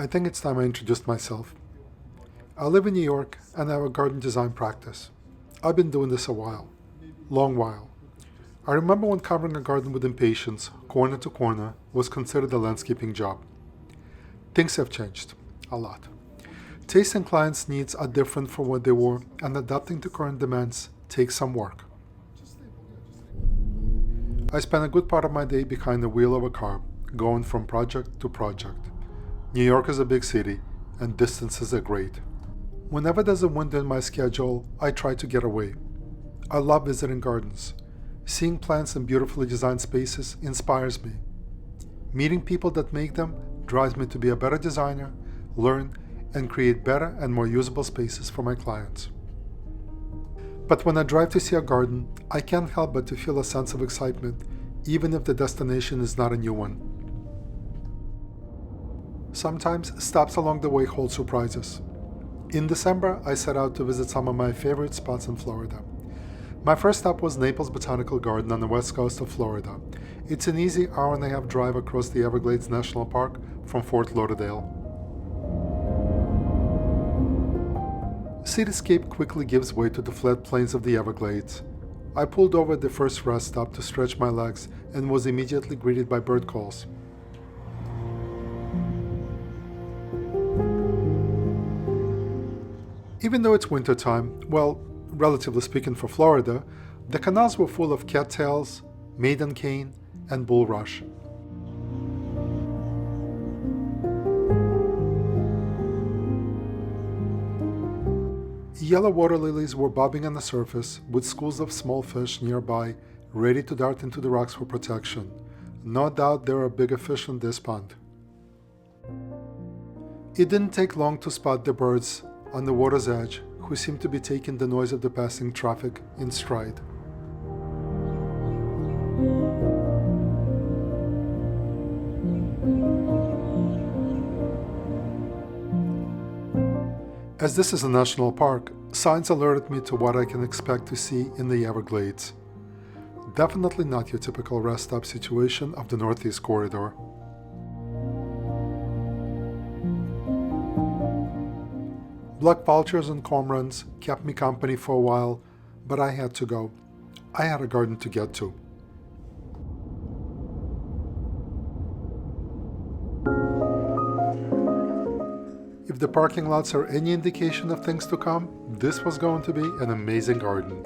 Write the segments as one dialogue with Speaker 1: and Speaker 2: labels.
Speaker 1: I think it's time I introduced myself. I live in New York and I have a garden design practice. I've been doing this a while, long while. I remember when covering a garden with impatience, corner to corner, was considered a landscaping job. Things have changed, a lot. Taste and clients' needs are different from what they were, and adapting to current demands takes some work. I spend a good part of my day behind the wheel of a car, going from project to project. New York is a big city, and distances are great. Whenever there's a window in my schedule, I try to get away. I love visiting gardens. Seeing plants in beautifully designed spaces inspires me. Meeting people that make them drives me to be a better designer, learn, and create better and more usable spaces for my clients. But when I drive to see a garden, I can't help but to feel a sense of excitement, even if the destination is not a new one. Sometimes stops along the way hold surprises. In December, I set out to visit some of my favorite spots in Florida. My first stop was Naples Botanical Garden on the west coast of Florida. It's an easy hour-and-a-half drive across the Everglades National Park from Fort Lauderdale. Cityscape quickly gives way to the flat plains of the Everglades. I pulled over at the first rest stop to stretch my legs and was immediately greeted by bird calls. Even though it's wintertime, well, relatively speaking for Florida, the canals were full of cattails, maiden cane, and bulrush. Yellow water lilies were bobbing on the surface, with schools of small fish nearby, ready to dart into the rocks for protection. No doubt there are bigger fish in this pond. It didn't take long to spot the birds on the water's edge, who seemed to be taking the noise of the passing traffic in stride. As this is a national park, signs alerted me to what I can expect to see in the Everglades. Definitely not your typical rest stop situation of the Northeast Corridor. Black vultures and cormorants kept me company for a while, but I had to go. I had a garden to get to. If the parking lots are any indication of things to come, this was going to be an amazing garden.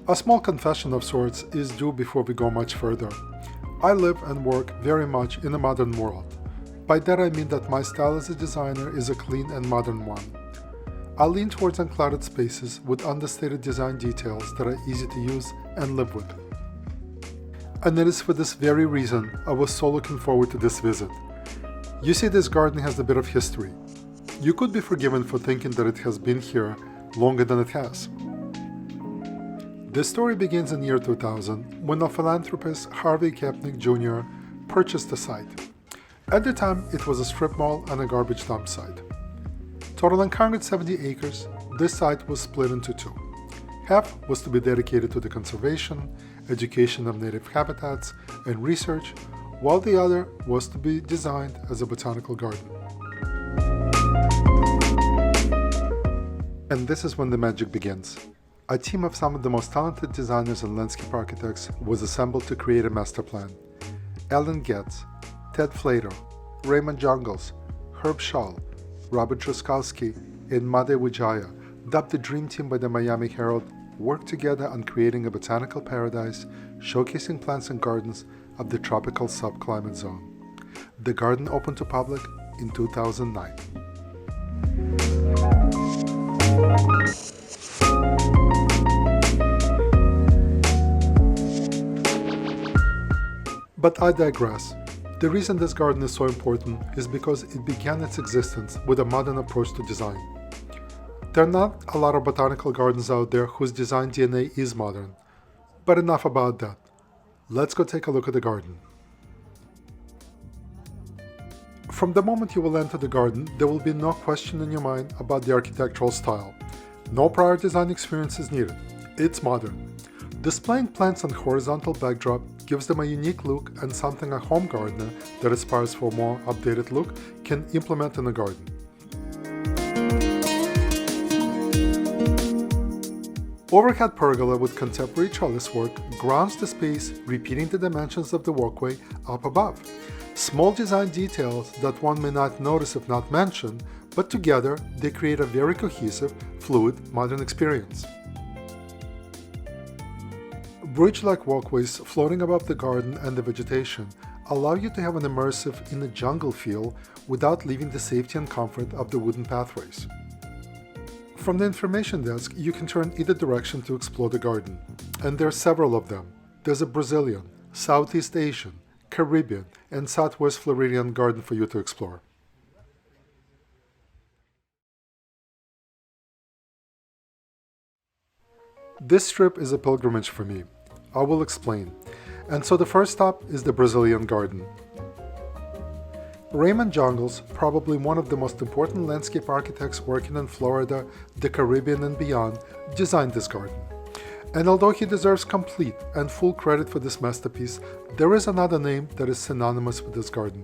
Speaker 1: A small confession of sorts is due before we go much further. I live and work very much in a modern world. By that I mean that my style as a designer is a clean and modern one. I lean towards unclouded spaces with understated design details that are easy to use and live with. And it is for this very reason I was so looking forward to this visit. You see, this garden has a bit of history. You could be forgiven for thinking that it has been here longer than it has. The story begins in the year 2000 when a philanthropist, Harvey Kapnick Jr., purchased the site. At the time, it was a strip mall and a garbage dump site. Totaling 170 acres, this site was split into two. Half was to be dedicated to the conservation, education of native habitats, and research, while the other was to be designed as a botanical garden. And this is when the magic begins. A team of some of the most talented designers and landscape architects was assembled to create a master plan. Alan Getz, Ted Flato, Raymond Jungles, Herb Schall, Robert Truskowski, and Made Wijaya, dubbed the Dream Team by the Miami Herald, worked together on creating a botanical paradise showcasing plants and gardens of the tropical subclimate zone. The garden opened to public in 2009. But I digress. The reason this garden is so important is because it began its existence with a modern approach to design. There are not a lot of botanical gardens out there whose design DNA is modern. But enough about that. Let's go take a look at the garden. From the moment you will enter the garden, there will be no question in your mind about the architectural style. No prior design experience is needed. It's modern. Displaying plants on horizontal backdrop, gives them a unique look and something a home gardener that aspires for a more updated look can implement in the garden. Overhead pergola with contemporary trellis work grounds the space, repeating the dimensions of the walkway up above. Small design details that one may not notice if not mentioned, but together they create a very cohesive, fluid, modern experience. Bridge-like walkways floating above the garden and the vegetation allow you to have an immersive in the jungle feel without leaving the safety and comfort of the wooden pathways. From the information desk, you can turn either direction to explore the garden, and there are several of them. There's a Brazilian, Southeast Asian, Caribbean, and Southwest Floridian garden for you to explore. This trip is a pilgrimage for me. I will explain. And so the first stop is the Brazilian garden. Raymond Jungles, probably one of the most important landscape architects working in Florida, the Caribbean and beyond, designed this garden. And although he deserves complete and full credit for this masterpiece, there is another name that is synonymous with this garden: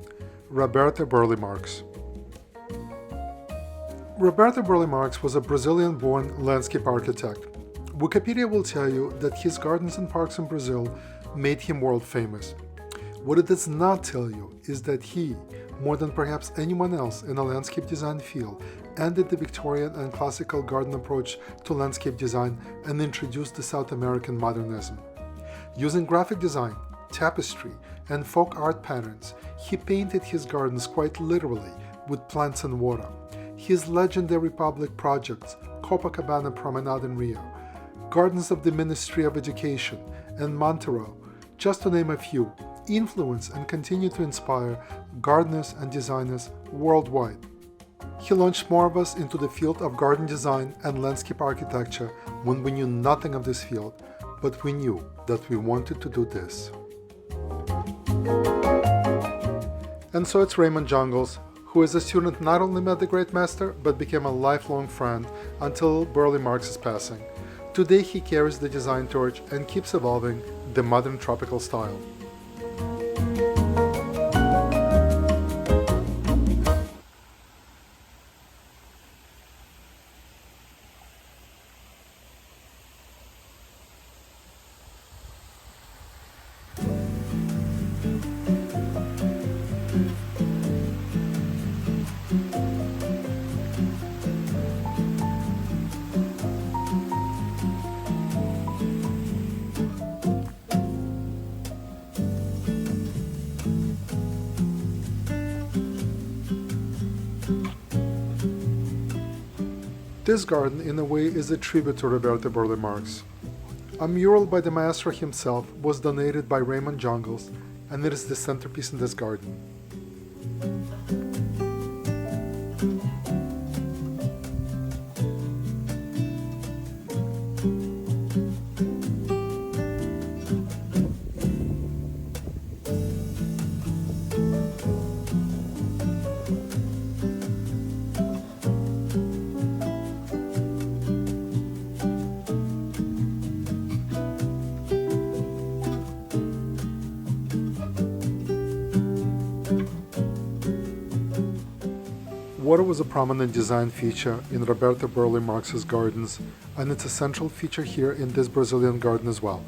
Speaker 1: Roberto Burle Marx. Roberto Burle Marx was a Brazilian-born landscape architect. Wikipedia will tell you that his gardens and parks in Brazil made him world famous. What it does not tell you is that he, more than perhaps anyone else in a landscape design field, ended the Victorian and classical garden approach to landscape design and introduced the South American modernism. Using graphic design, tapestry, and folk art patterns, he painted his gardens quite literally with plants and water. His legendary public projects, Copacabana Promenade in Rio, Gardens of the Ministry of Education, and Montero, just to name a few, influence and continue to inspire gardeners and designers worldwide. He launched more of us into the field of garden design and landscape architecture when we knew nothing of this field, but we knew that we wanted to do this. And so it's Raymond Jungles, who as a student not only met the great master, but became a lifelong friend until Burle Marx's passing. Today he carries the design torch and keeps evolving the modern tropical style. This garden, in a way, is a tribute to Roberto Burle Marx. A mural by the maestro himself was donated by Raymond Jungles, and it is the centerpiece in this garden. Water was a prominent design feature in Roberto Burle Marx's gardens, and it's a central feature here in this Brazilian garden as well.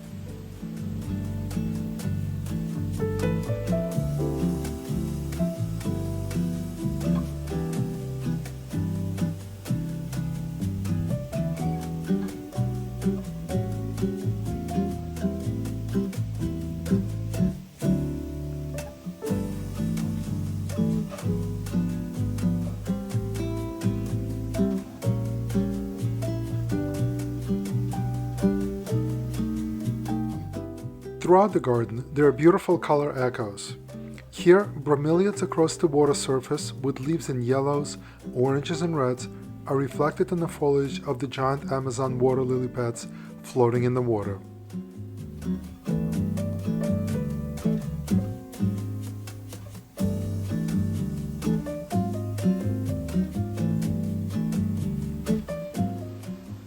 Speaker 1: Throughout the garden, there are beautiful color echoes. Here, bromeliads across the water surface with leaves in yellows, oranges, and reds are reflected in the foliage of the giant Amazon water lily pads floating in the water.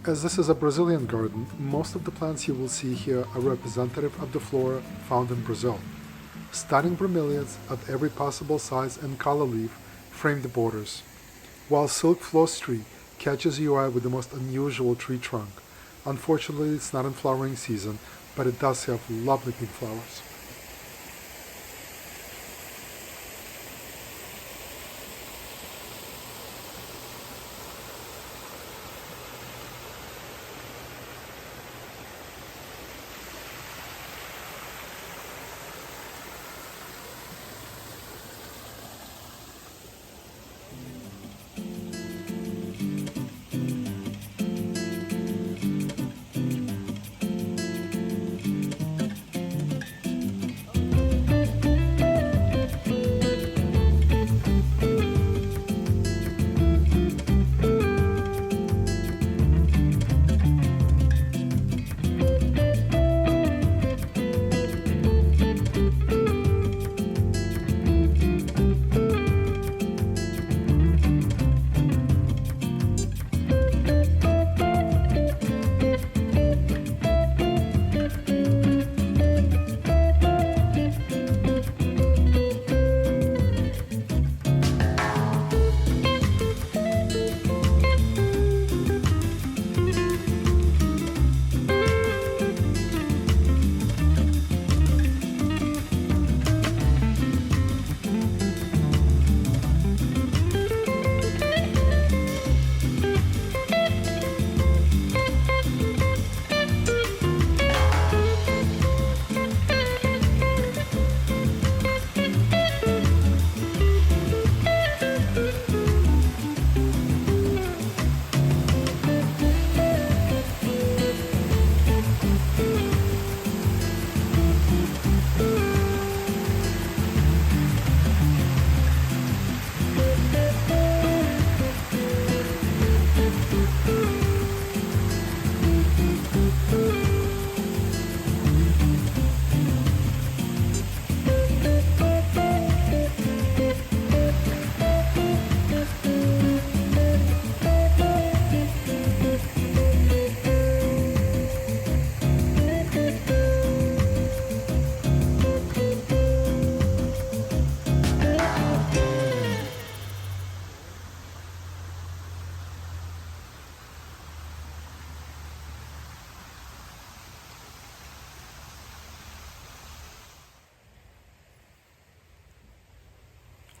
Speaker 1: As this is a Brazilian garden, most of the plants you will see here are representative of the flora found in Brazil. Stunning bromeliads of every possible size and color leaf frame the borders, while silk floss tree catches your eye with the most unusual tree trunk. Unfortunately, it's not in flowering season, but it does have lovely pink flowers.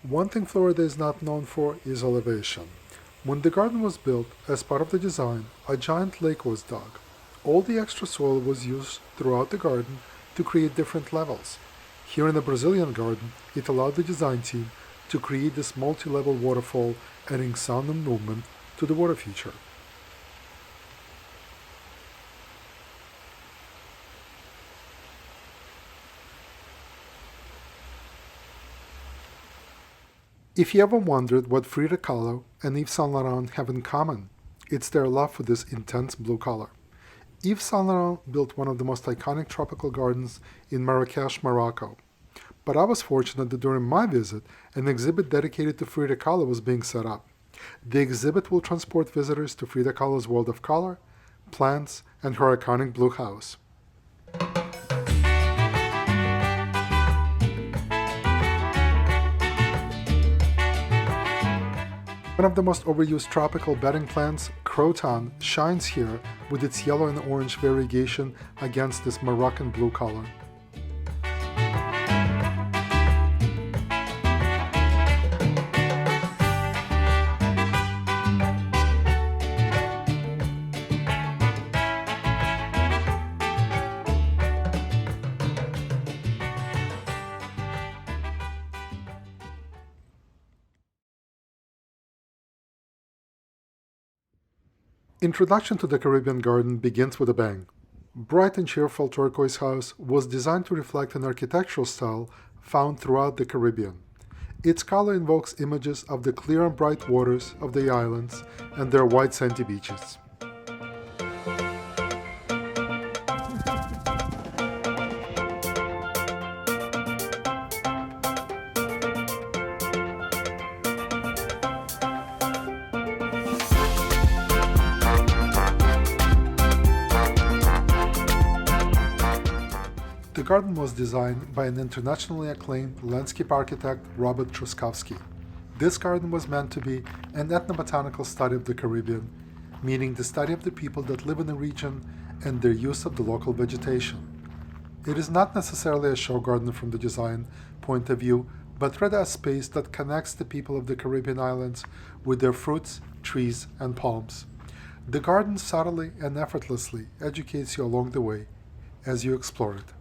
Speaker 1: One thing Florida is not known for is elevation. When the garden was built, as part of the design, a giant lake was dug. All the extra soil was used throughout the garden to create different levels. Here in the Brazilian garden, it allowed the design team to create this multi-level waterfall, adding sound and movement to the water feature. If you ever wondered what Frida Kahlo and Yves Saint Laurent have in common, it's their love for this intense blue color. Yves Saint Laurent built one of the most iconic tropical gardens in Marrakesh, Morocco. But I was fortunate that during my visit, an exhibit dedicated to Frida Kahlo was being set up. The exhibit will transport visitors to Frida Kahlo's world of color, plants, and her iconic blue house. One of the most overused tropical bedding plants, croton, shines here with its yellow and orange variegation against this Moroccan blue color. Introduction to the Caribbean garden begins with a bang. Bright and cheerful turquoise house was designed to reflect an architectural style found throughout the Caribbean. Its color invokes images of the clear and bright waters of the islands and their white sandy beaches. garden was designed by an internationally acclaimed landscape architect, Robert Truskowski. This garden was meant to be an ethnobotanical study of the Caribbean, meaning the study of the people that live in the region and their use of the local vegetation. It is not necessarily a show garden from the design point of view, but rather a space that connects the people of the Caribbean islands with their fruits, trees, and palms. The garden subtly and effortlessly educates you along the way as you explore it.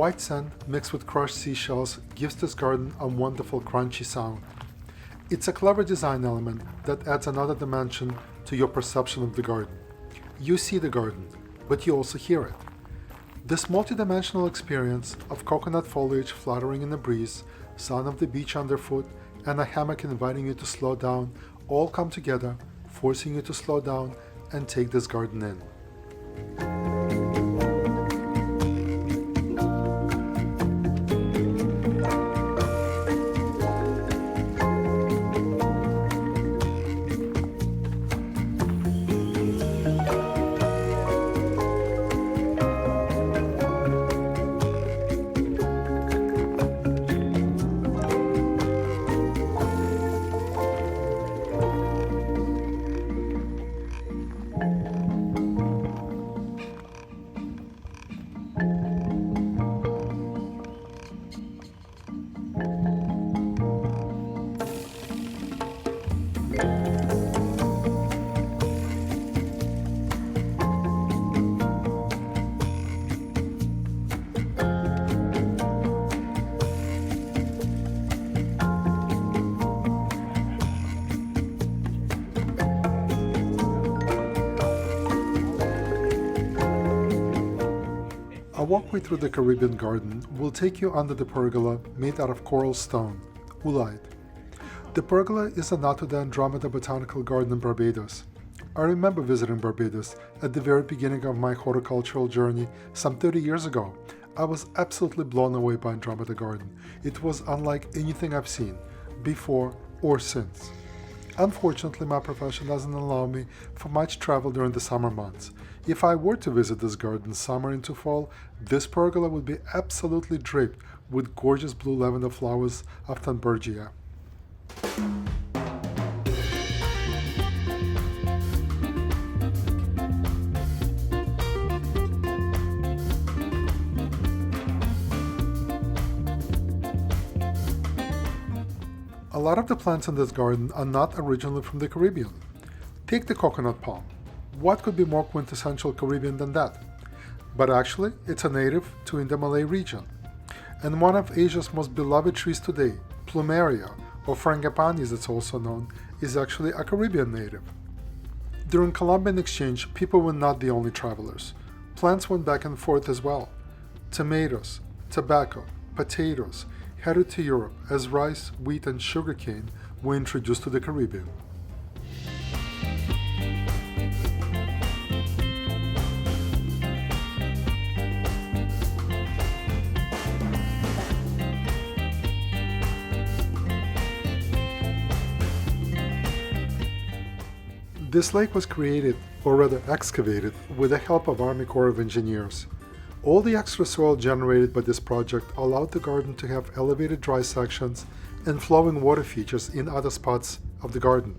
Speaker 1: White sand mixed with crushed seashells gives this garden a wonderful crunchy sound. It's a clever design element that adds another dimension to your perception of the garden. You see the garden, but you also hear it. This multidimensional experience of coconut foliage fluttering in the breeze, sound of the beach underfoot, and a hammock inviting you to slow down all come together, forcing you to slow down and take this garden in. A walkway through the Caribbean garden will take you under the pergola made out of coral stone, oolite. The pergola is a nod to the Naples Botanical Garden in Barbados. I remember visiting Barbados at the very beginning of my horticultural journey some 30 years ago. I was absolutely blown away by Andromeda Garden. It was unlike anything I've seen, before or since. Unfortunately, my profession doesn't allow me for much travel during the summer months. If I were to visit this garden summer into fall, this pergola would be absolutely draped with gorgeous blue lavender flowers of Thunbergia. A lot of the plants in this garden are not originally from the Caribbean. Take the coconut palm. What could be more quintessential Caribbean than that? But actually, it's a native to in the Malay region. And one of Asia's most beloved trees today, Plumeria, or Frangipani as it's also known, is actually a Caribbean native. During Columbian exchange, people were not the only travelers. Plants went back and forth as well. Tomatoes, tobacco, potatoes headed to Europe as rice, wheat, and sugarcane were introduced to the Caribbean. This lake was created, or rather excavated, with the help of Army Corps of Engineers. All the extra soil generated by this project allowed the garden to have elevated dry sections and flowing water features in other spots of the garden.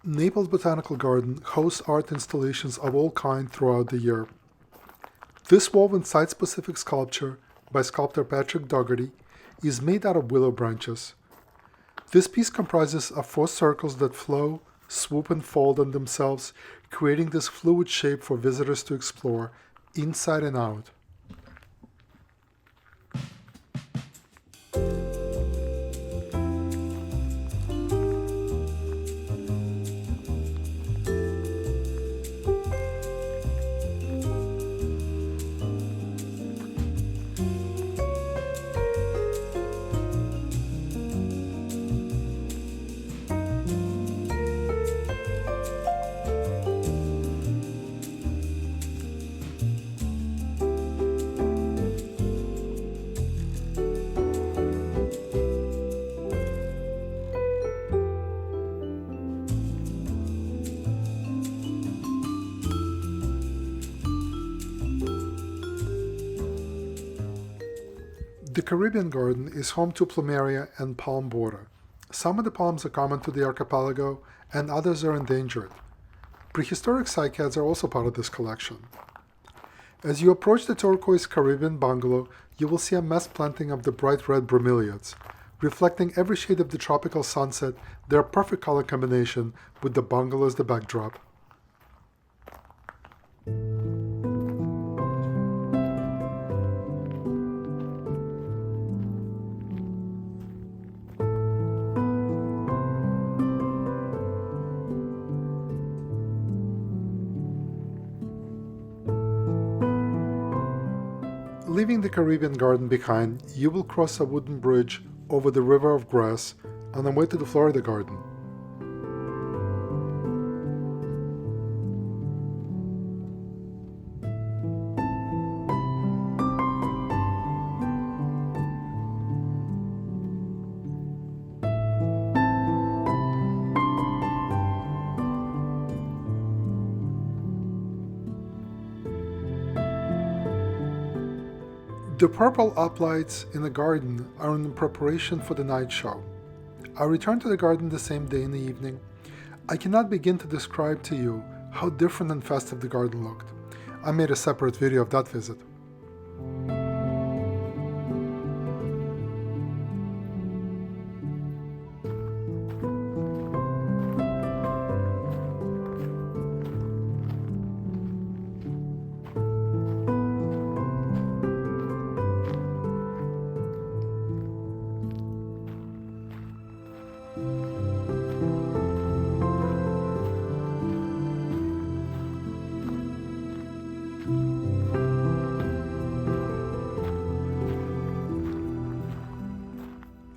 Speaker 1: Naples Botanical Garden hosts art installations of all kinds throughout the year. This woven site-specific sculpture by sculptor Patrick Dougherty is made out of willow branches. This piece comprises of 4 circles that flow, swoop and fold on themselves, creating this fluid shape for visitors to explore, inside and out. The Caribbean Garden is home to plumeria and palm border. Some of the palms are common to the archipelago, and others are endangered. Prehistoric cycads are also part of this collection. As you approach the turquoise Caribbean bungalow, you will see a mass planting of the bright red bromeliads. Reflecting every shade of the tropical sunset, they're a perfect color combination with the bungalow as the backdrop. Leaving the Caribbean Garden behind, you will cross a wooden bridge over the River of Grass on the way to the Florida Garden. The purple uplights in the garden are in preparation for the night show. I returned to the garden the same day in the evening. I cannot begin to describe to you how different and festive the garden looked. I made a separate video of that visit.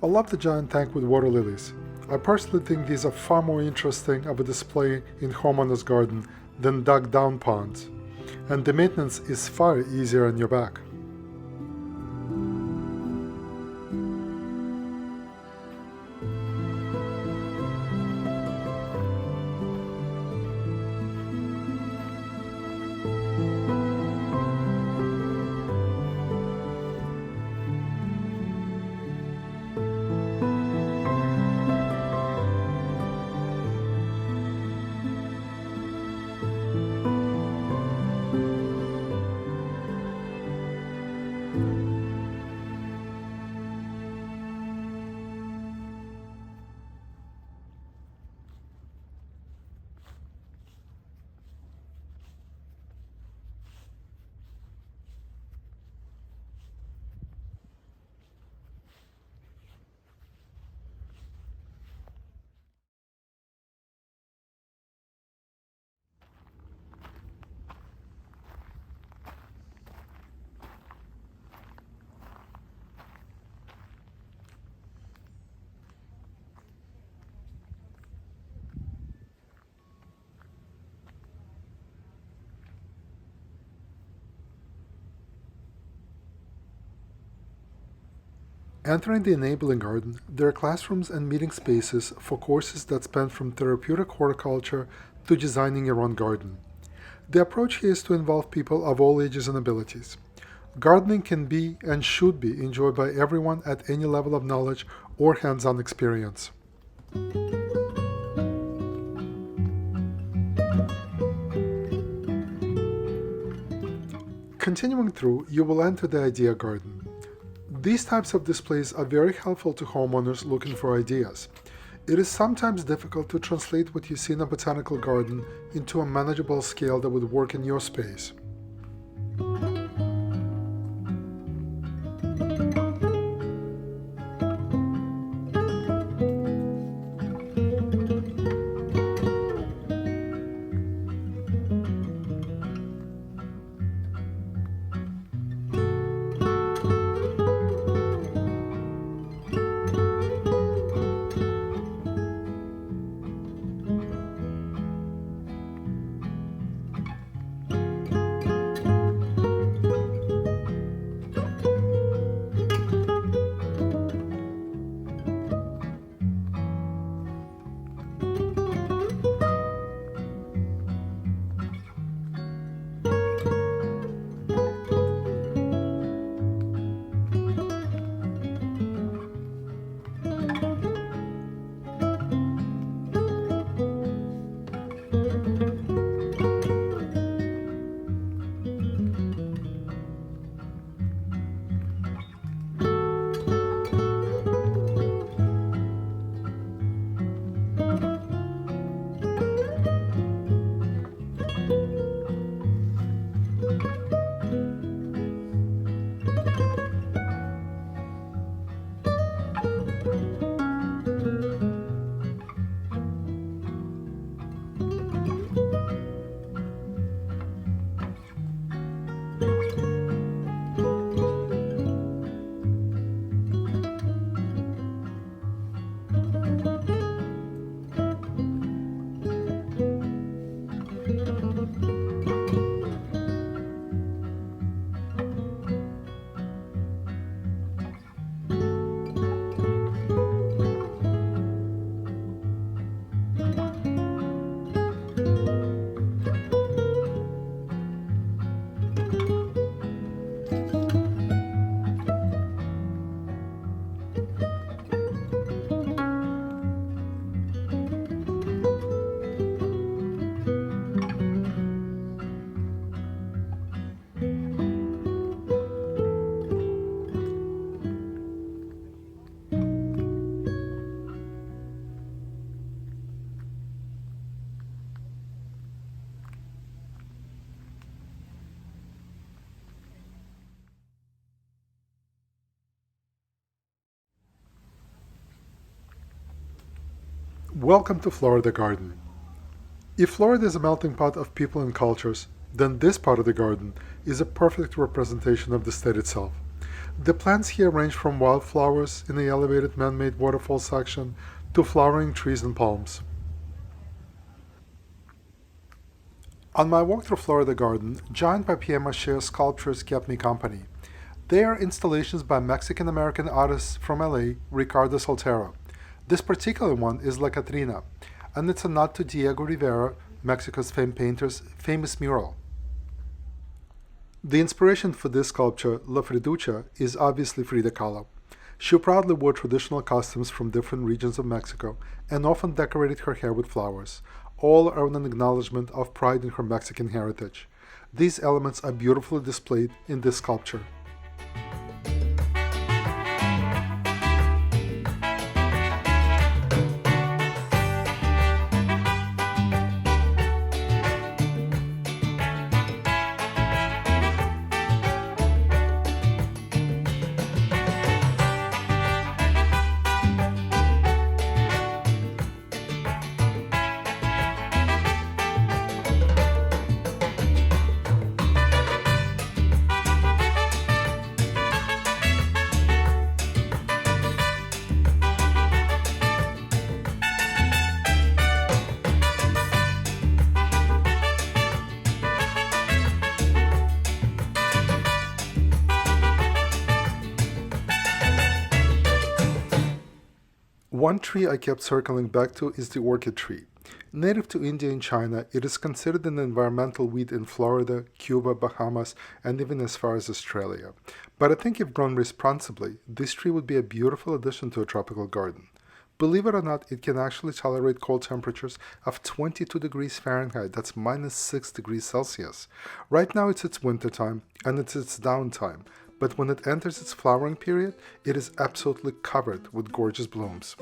Speaker 1: I love the giant tank with water lilies. I personally think these are far more interesting of a display in homeowner's garden than dug down ponds, and the maintenance is far easier on your back. Entering the Enabling Garden, there are classrooms and meeting spaces for courses that span from therapeutic horticulture to designing your own garden. The approach here is to involve people of all ages and abilities. Gardening can be and should be enjoyed by everyone at any level of knowledge or hands-on experience. Continuing through, you will enter the idea garden. These types of displays are very helpful to homeowners looking for ideas. It is sometimes difficult to translate what you see in a botanical garden into a manageable scale that would work in your space. Welcome to Florida Garden. If Florida is a melting pot of people and cultures, then this part of the garden is a perfect representation of the state itself. The plants here range from wildflowers in the elevated man-made waterfall section to flowering trees and palms. On my walk through Florida Garden, giant papier-mâché sculptures kept me company. They are installations by Mexican-American artist from LA, Ricardo Soltero. This particular one is La Catrina, and it's a nod to Diego Rivera, Mexico's famed painter's famous mural. The inspiration for this sculpture, La Friducha, is obviously Frida Kahlo. She proudly wore traditional costumes from different regions of Mexico and often decorated her hair with flowers, all are an acknowledgement of pride in her Mexican heritage. These elements are beautifully displayed in this sculpture. One tree I kept circling back to is the orchid tree. Native to India and China, it is considered an environmental weed in Florida, Cuba, Bahamas, and even as far as Australia. But I think if grown responsibly, this tree would be a beautiful addition to a tropical garden. Believe it or not, it can actually tolerate cold temperatures of 22 degrees Fahrenheit, that's minus 6 degrees Celsius. Right now it's its winter time and it's its downtime, but when it enters its flowering period, it is absolutely covered with gorgeous blooms.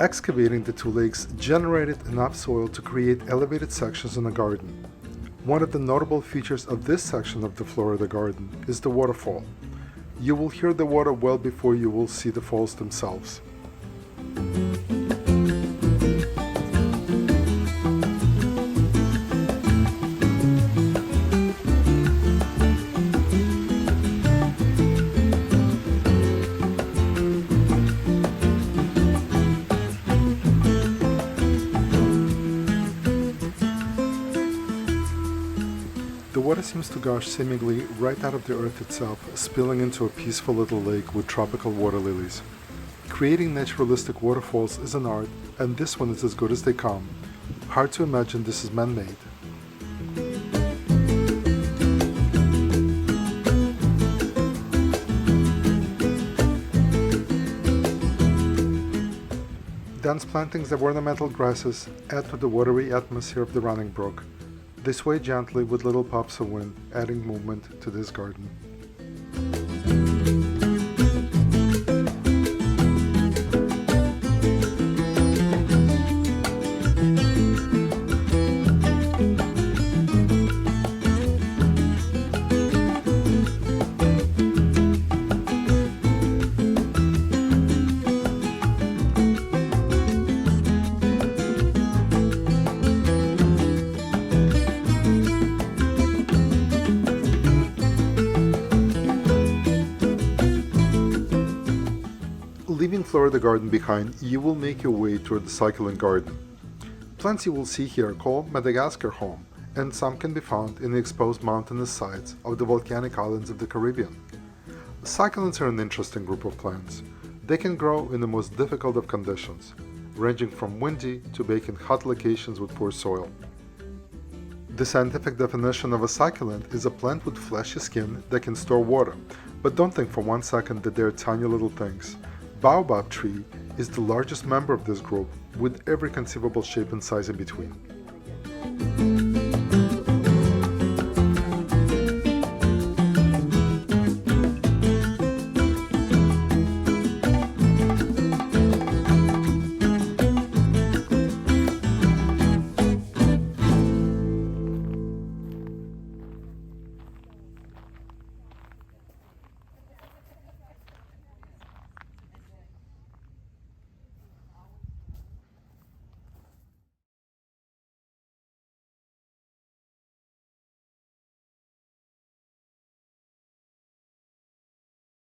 Speaker 1: Excavating the two lakes generated enough soil to create elevated sections in the garden. One of the notable features of this section of the Florida garden is the waterfall. You will hear the water well before you will see the falls themselves. The water seems to gush seemingly right out of the earth itself, spilling into a peaceful little lake with tropical water lilies. Creating naturalistic waterfalls is an art, and this one is as good as they come. Hard to imagine this is man-made. Dense plantings of ornamental grasses add to the watery atmosphere of the running brook. They sway gently with little puffs of wind, adding movement to this garden. Leaving Florida Garden behind, you will make your way toward the succulent garden. Plants you will see here call Madagascar home, and some can be found in the exposed mountainous sides of the volcanic islands of the Caribbean. Succulents are an interesting group of plants. They can grow in the most difficult of conditions, ranging from windy to baking hot locations with poor soil. The scientific definition of a succulent is a plant with fleshy skin that can store water, but don't think for one second that they're tiny little things. Baobab tree is the largest member of this group, with every conceivable shape and size in between.